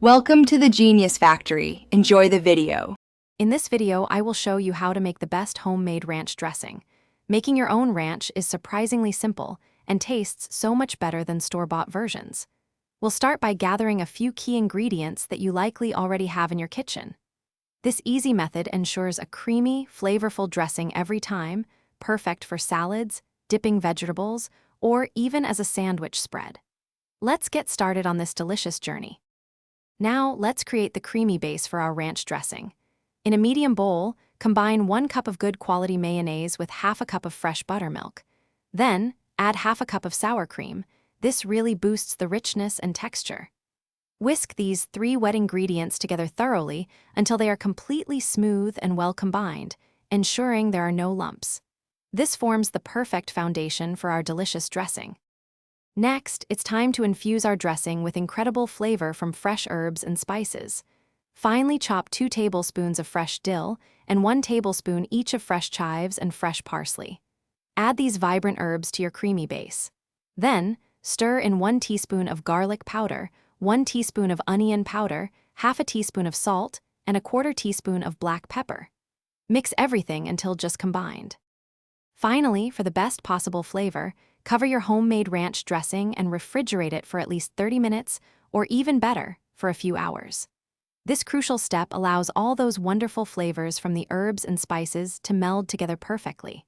Welcome to the Genius Factory. Enjoy the video. In this video, I will show you how to make the best homemade ranch dressing. Making your own ranch is surprisingly simple and tastes so much better than store-bought versions. We'll start by gathering a few key ingredients that you likely already have in your kitchen. This easy method ensures a creamy, flavorful dressing every time, perfect for salads, dipping vegetables, or even as a sandwich spread. Let's get started on this delicious journey. Now, let's create the creamy base for our ranch dressing. In a medium bowl, combine 1 cup of good quality mayonnaise with half a cup of fresh buttermilk. Then, add half a cup of sour cream. This really boosts the richness and texture. Whisk these 3 wet ingredients together thoroughly until they are completely smooth and well combined, ensuring there are no lumps. This forms the perfect foundation for our delicious dressing. Next, it's time to infuse our dressing with incredible flavor from fresh herbs and spices. Finely chop 2 tablespoons of fresh dill and 1 tablespoon each of fresh chives and fresh parsley. Add these vibrant herbs to your creamy base. Then, stir in 1 teaspoon of garlic powder, 1 teaspoon of onion powder, half a teaspoon of salt, and a 1/4 teaspoon of black pepper. Mix everything until just combined. Finally, for the best possible flavor, cover your homemade ranch dressing and refrigerate it for at least 30 minutes, or even better, for a few hours. This crucial step allows all those wonderful flavors from the herbs and spices to meld together perfectly.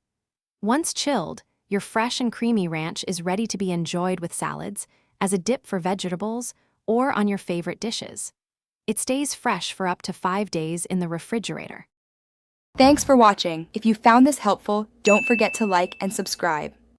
Once chilled, your fresh and creamy ranch is ready to be enjoyed with salads, as a dip for vegetables, or on your favorite dishes. It stays fresh for up to 5 days in the refrigerator. Thanks for watching. If you found this helpful, don't forget to like and subscribe.